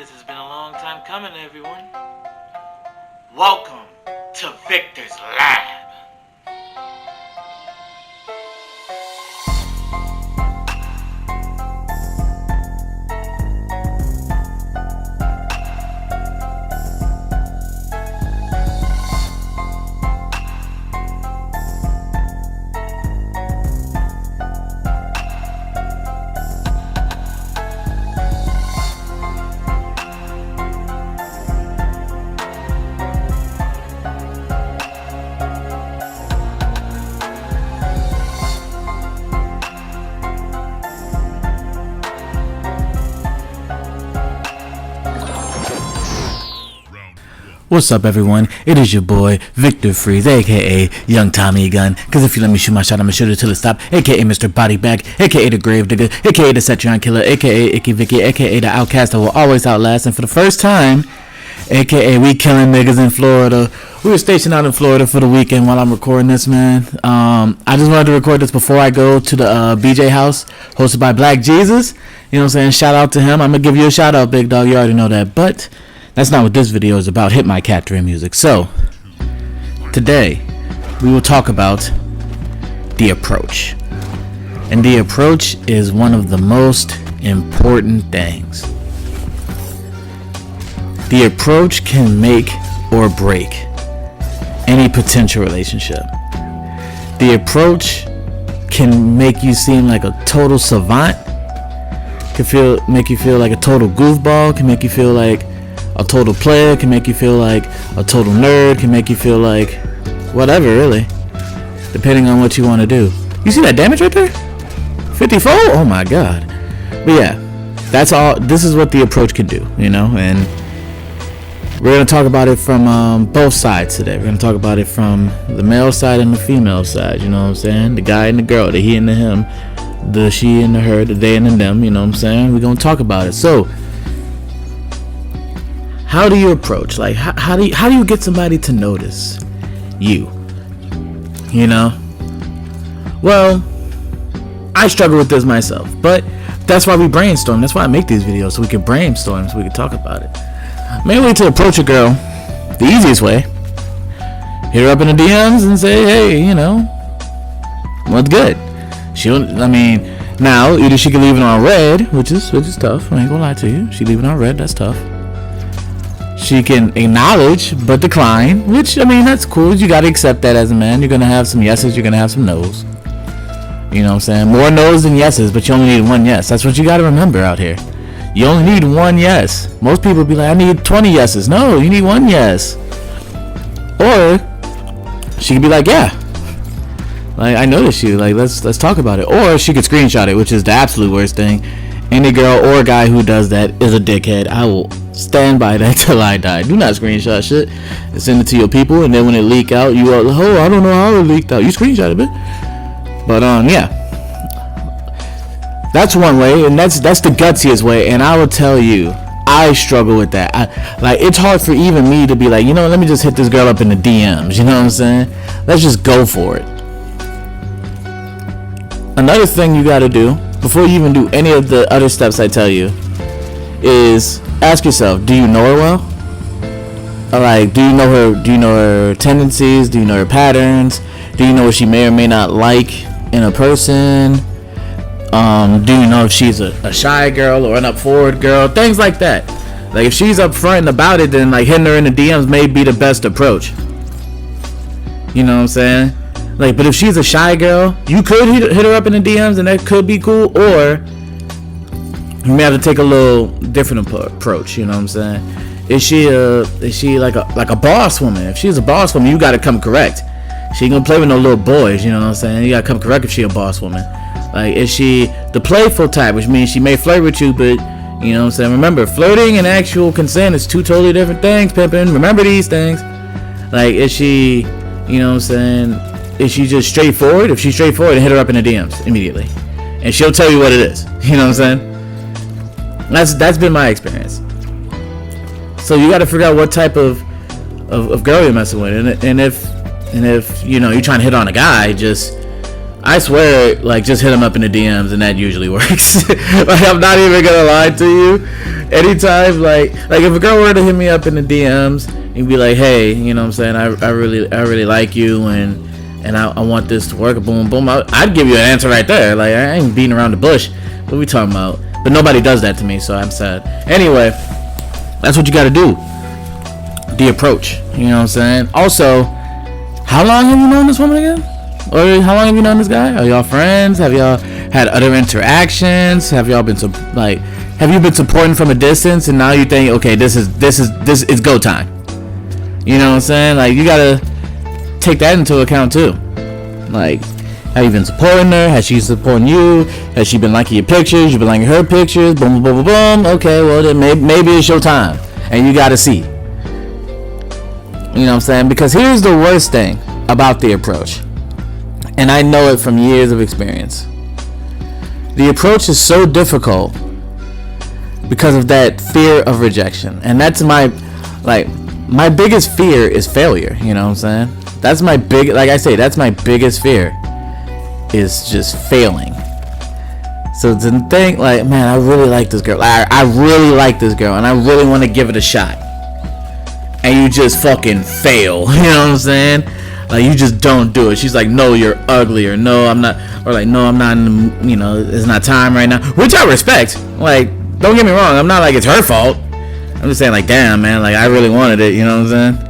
This has been a long time coming, everyone. Welcome to Victor's Lab. What's up, everyone? It is your boy Victor Freeze, aka Young Tommy Gun. Cause if you let me shoot my shot, I'ma shoot it till it stop. Aka Mr. Body Bag, aka the Grave Digger, aka the Cetron Killer, aka Icky Vicky, aka the Outcast that will always outlast. And for the first time, aka we killing niggas in Florida. We were stationed out in Florida for the weekend while I'm recording this, man. I just wanted to record this before I go to the BJ house hosted by Black Jesus. You know what I'm saying? Shout out to him. I'm gonna give you a shout out, big dog. You already know that, but that's not what this video is about. Hit my cat dream music. So today we will talk about the approach, and the approach is one of the most important things. The approach can make or break any potential relationship. The approach can make you seem like a total savant, make you feel like a total goofball, can make you feel like a total player, can make you feel like a total nerd, can make you feel like whatever, really, depending on what you want to do. You see that damage right there? 54? Oh my god. But yeah, that's all. This is what the approach can do, you know, and we're going to talk about it from both sides today. We're going to talk about it from the male side and the female side, you know what I'm saying? The guy and the girl, the he and the him, the she and the her, the they and the them, you know what I'm saying? We're going to talk about it. So how do you approach? Like, how do you get somebody to notice you? You know? Well, I struggle with this myself, but that's why we brainstorm. That's why I make these videos, so we can brainstorm, so we can talk about it. Main way to approach a girl, the easiest way, hit her up in the DMs and say, hey, you know, what's good? Now, either she can leave it on red, which is tough. I ain't gonna lie to you. She leave it on red, that's tough. She can acknowledge but decline, which, that's cool. You gotta accept that as a man. You're gonna have some yeses, you're gonna have some nos. You know what I'm saying? More nos than yeses, but you only need one yes. That's what you gotta remember out here. You only need one yes. Most people be like, I need 20 yeses. No, you need one yes. Or she could be like, yeah, like, I noticed you. Like, let's talk about it. Or she could screenshot it, which is the absolute worst thing. Any girl or guy who does that is a dickhead. I will stand by that till I die. Do not screenshot shit and send it to your people, and then when it leak out, you are, I don't know how it leaked out. You screenshot it, but yeah, that's one way, and that's the gutsiest way. And I will tell you, I struggle with that. It's hard for even me to be like, you know, let me just hit this girl up in the DMs. You know what I'm saying? Let's just go for it. Another thing you got to do before you even do any of the other steps I tell you is ask yourself, do you know her well? Or like, do you know her tendencies? Do you know her patterns? Do you know what she may or may not like in a person? Do you know if she's a shy girl or an up forward girl? Things like that. Like, if she's up front and about it, then like hitting her in the DMs may be the best approach. You know what I'm saying? Like, but if she's a shy girl, you could hit her up in the DMs, and that could be cool. Or you may have to take a little different approach. You know what I'm saying? Is she like a boss woman? If she's a boss woman, you gotta come correct. She ain't gonna play with no little boys. You know what I'm saying? You gotta come correct if she a boss woman. Like, is she the playful type, which means she may flirt with you, but you know what I'm saying? Remember, flirting and actual consent is two totally different things, pimpin'. Remember these things. Like, is she, you know what I'm saying? Is she just straightforward? If she's straightforward, hit her up in the DMs immediately, and she'll tell you what it is. You know what I'm saying? That's been my experience. So you got to figure out what type of girl you're messing with, and if you know you're trying to hit on a guy, just I swear, like, just hit him up in the DMs and that usually works. Like, I'm not even gonna lie to you. Anytime, like if a girl were to hit me up in the DMs and be like, hey, you know what I'm saying, I really like you and I want this to work, boom, boom, I'd give you an answer right there. Like, I ain't beating around the bush. What are we talking about? But nobody does that to me, so I'm sad. Anyway, that's what you gotta do. The approach, you know what I'm saying? Also, how long have you known this woman again? Or how long have you known this guy? Are y'all friends? Have y'all had other interactions? Have y'all been have you been supporting from a distance and now you think, okay, this is go time? You know what I'm saying? Like, you gotta take that into account too. Like, have you been supporting her? Has she supporting you? Has she been liking your pictures? You been liking her pictures? Boom, boom, boom, boom. Okay, well then maybe it's your time, and you gotta see. You know what I'm saying? Because here's the worst thing about the approach, and I know it from years of experience. The approach is so difficult because of that fear of rejection, and that's my biggest fear is failure. You know what I'm saying? That's my that's my biggest fear, is just failing. So to think, like, man, I really like this girl. I really like this girl, and I really want to give it a shot. And you just fucking fail. You know what I'm saying? Like, you just don't do it. She's like, no, you're ugly, or no, I'm not, or like, no, I'm not in the, you know, it's not time right now. Which I respect. Like, don't get me wrong, I'm not like it's her fault. I'm just saying, like, damn, man, like, I really wanted it, you know what I'm saying?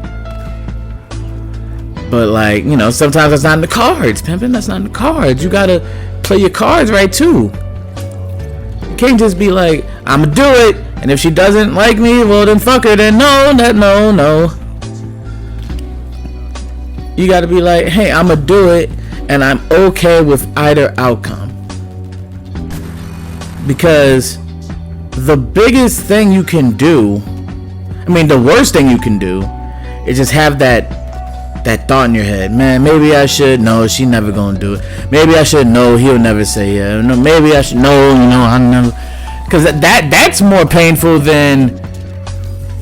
But, like, you know, sometimes that's not in the cards, pimpin'. That's not in the cards. You gotta play your cards right, too. You can't just be like, I'ma do it, and if she doesn't like me, well, then fuck her, then no. You gotta be like, hey, I'ma do it, and I'm okay with either outcome. Because the biggest thing you can do, the worst thing you can do, is just have that thought in your head. Man, maybe I should. No, she never gonna do it. Maybe I should. No, he'll never say yeah. No, maybe I should. No, you know, I never. Because that's more painful than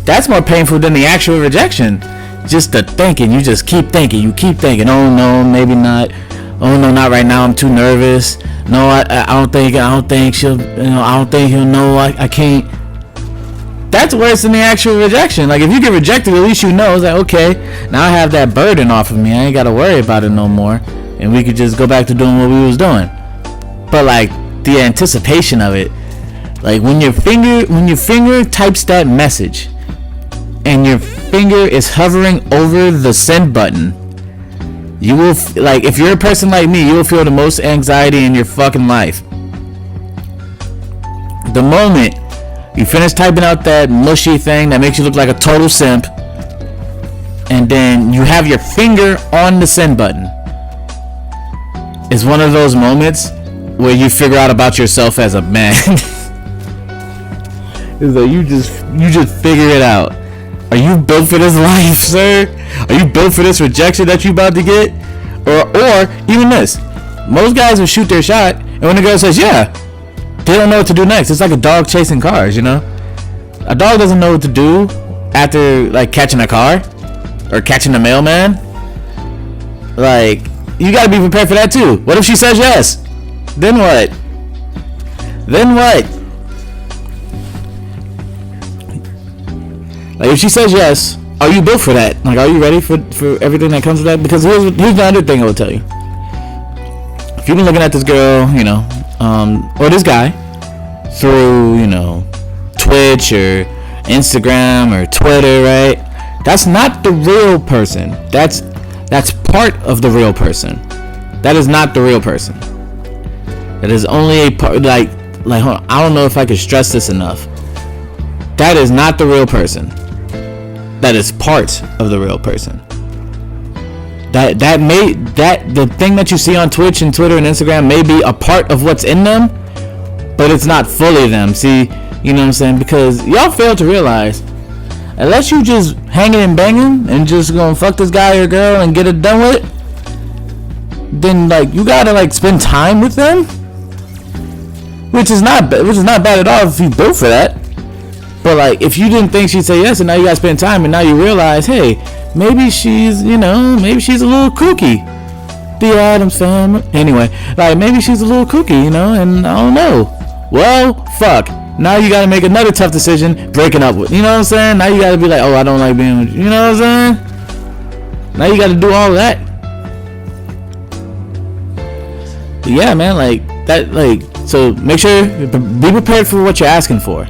the actual rejection. Just the thinking. You just keep thinking. You keep thinking. Oh no, maybe not. Oh no, not right now. I'm too nervous. No, I don't think she'll. You know, I don't think he'll know. I can't. That's worse than the actual rejection. Like, if you get rejected, at least you know. It's like, okay, now I have that burden off of me. I ain't got to worry about it no more. And we could just go back to doing what we was doing. But, like, the anticipation of it. Like, when your finger types that message and your finger is hovering over the send button, you will, like, if you're a person like me, you will feel the most anxiety in your fucking life. The moment you finish typing out that mushy thing that makes you look like a total simp, and then you have your finger on the send button, is one of those moments where you figure out about yourself as a man. It's like you just figure it out. Are you built for this life, sir? Are you built for this rejection that you about to get? Or even this. Most guys will shoot their shot, and when the girl says yeah, they don't know what to do next. It's like a dog chasing cars, you know? A dog doesn't know what to do after, like, catching a car or catching the mailman. Like, you gotta be prepared for that too. What if she says yes? Then what? Like, if she says yes, are you built for that? Like, are you ready for everything that comes with that? Because here's the other thing I will tell you. If you've been looking at this girl, you know, or this guy through, you know, Twitch or Instagram or Twitter, right? That's not the real person. That's part of the real person. That is not the real person. That is only a part. Like, hold on. I don't know if I could stress this enough. That is not the real person. That is part of the real person. The thing that you see on Twitch and Twitter and Instagram may be a part of what's in them, but it's not fully them. See, you know what I'm saying? Because y'all fail to realize, unless you just hanging and banging and just gonna fuck this guy or girl and get it done with, then, like, you gotta, like, spend time with them, which is not bad at all if you built for that. But, like, if you didn't think she'd say yes and now you gotta spend time and now you realize, hey, maybe she's a little kooky. The Addams Family. Anyway, like maybe she's a little kooky, you know, and I don't know. Well, fuck. Now you gotta make another tough decision, breaking up with. You know what I'm saying? Now you gotta be like, oh, I don't like being with you. You know what I'm saying? Now you gotta do all of that. But yeah, man, like that, like, so make sure, be prepared for what you're asking for.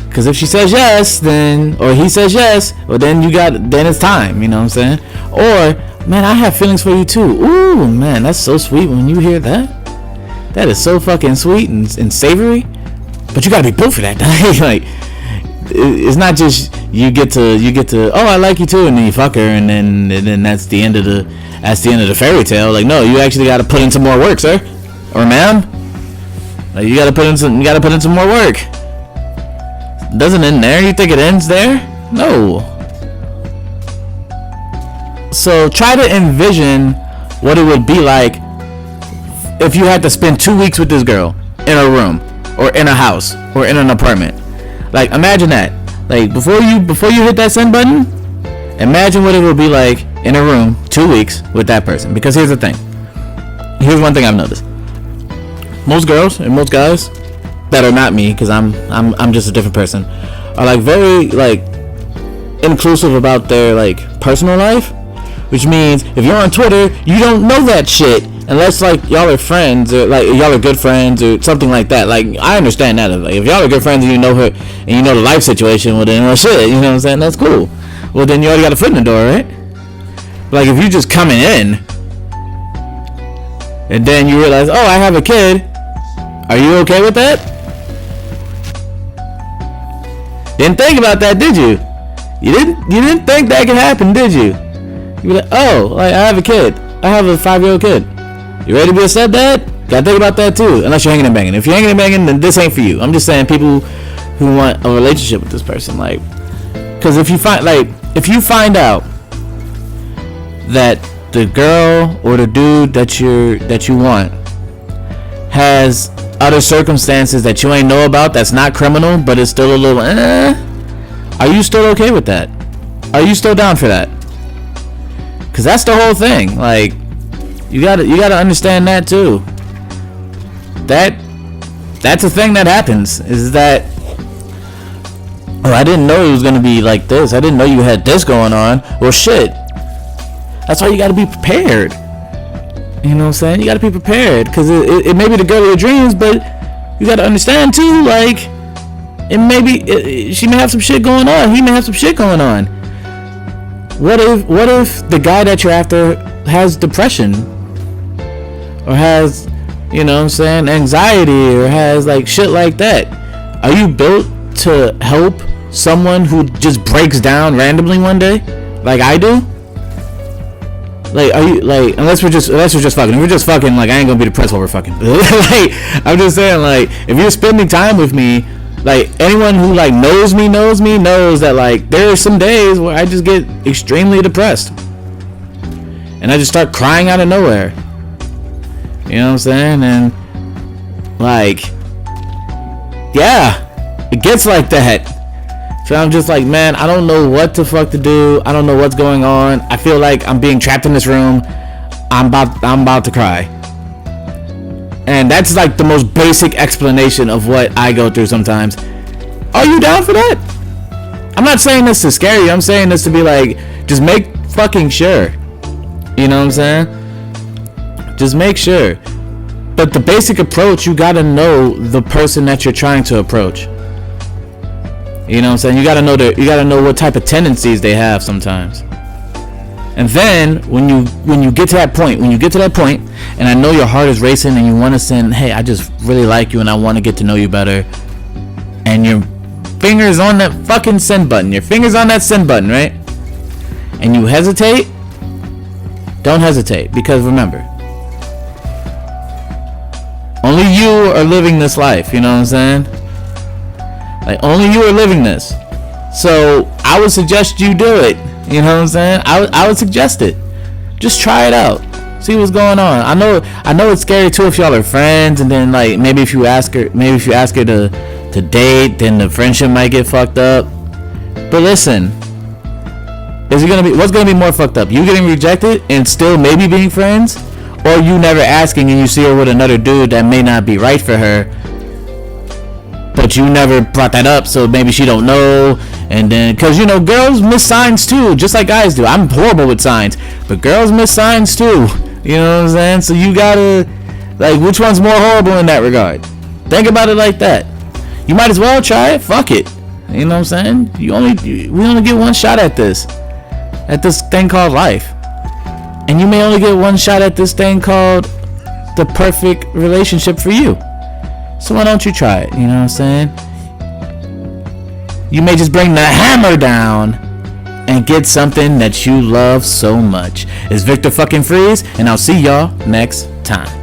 Because if she says yes, then, or he says yes, well, then then it's time, you know what I'm saying? Or, man, I have feelings for you too. Ooh, man, that's so sweet when you hear that. That is so fucking sweet and savory. But you gotta be built for that. Like, it's not just you get to, oh, I like you too, and then you fuck her, and then that's the end of the fairy tale. Like, no, you actually gotta put in some more work, sir, or ma'am. Like, you gotta put in some more work. Doesn't end there? You think it ends there? No. So try to envision what it would be like if you had to spend 2 weeks with this girl in a room or in a house or in an apartment. Like, imagine that. Like, before you hit that send button, imagine what it would be like in a room 2 weeks with that person. Because here's the thing. Here's one thing I've noticed. Most girls and most guys that are not me, because I'm just a different person, are like very like inclusive about their like personal life, which means if you're on Twitter, you don't know that shit unless like y'all are friends or like y'all are good friends or something like that. Like, I understand that, like, if y'all are good friends and you know her and you know the life situation, well then, well, shit, you know what I'm saying, that's cool. Well, then you already got a foot in the door, right? Like, if you just coming in and then you realize, oh, I have a kid, are you okay with that? Didn't think about that, did you? You didn't think that could happen, did you? You be like, oh, like, I have a kid. I have a 5-year-old kid. You ready to be a stepdad? Gotta think about that too. Unless you're hanging and banging. If you're hanging and banging, then this ain't for you. I'm just saying, people who want a relationship with this person, like, because if you find out that the girl or the dude that you want has other circumstances that you ain't know about, that's not criminal, but it's still a little, are you still okay with that? Are you still down for that? Because that's the whole thing. Like, you gotta understand that too. That's a thing that happens, is that, oh, I didn't know it was gonna be like this. I didn't know you had this going on. Well, shit. That's why you gotta be prepared. You know what I'm saying? You gotta be prepared, because it may be the girl of your dreams, but you gotta understand too, like, she may have some shit going on. He may have some shit going on. What if the guy that you're after has depression, or has, you know what I'm saying, anxiety, or has like shit like that? Are you built to help someone who just breaks down randomly one day, like I do? Like, are you, like, unless we're just fucking. If we're just fucking, like, I ain't gonna be depressed while we're fucking. Like, I'm just saying, like, if you're spending time with me, like, anyone who like knows me knows that, like, there are some days where I just get extremely depressed, and I just start crying out of nowhere. You know what I'm saying? And like, yeah, it gets like that. So I'm just like, man, I don't know what the fuck to do. I don't know what's going on. I feel like I'm being trapped in this room. I'm about to cry. And that's like the most basic explanation of what I go through sometimes. Are you down for that? I'm not saying this to scare you. I'm saying this to be like, just make fucking sure. You know what I'm saying? Just make sure. But the basic approach, you gotta know the person that you're trying to approach. You know what I'm saying? You gotta know what type of tendencies they have sometimes. And then when you get to that point, and I know your heart is racing and you want to send, hey, I just really like you and I want to get to know you better, and your finger's on that fucking send button. Your finger's on that send button, right? And you hesitate. Don't hesitate, because remember, only you are living this life. You know what I'm saying? Like, only you are living this. So I would suggest you do it. You know what I'm saying? I would suggest it. Just try it out. See what's going on. I know it's scary too if y'all are friends, and then like maybe if you ask her to date, then the friendship might get fucked up. But listen, what's gonna be more fucked up? You getting rejected and still maybe being friends, or you never asking and you see her with another dude that may not be right for her, but you never brought that up, so maybe she don't know. And then, because you know, girls miss signs too, just like guys do. I'm horrible with signs, but girls miss signs too. You know what I'm saying? So you gotta, like, which one's more horrible in that regard? Think about it like that. You might as well try it. Fuck it. You know what I'm saying? We only get one shot at this thing called life, and you may only get one shot at this thing called the perfect relationship for you. So why don't you try it? You know what I'm saying? You may just bring the hammer down and get something that you love so much. It's Victor fucking Freeze, and I'll see y'all next time.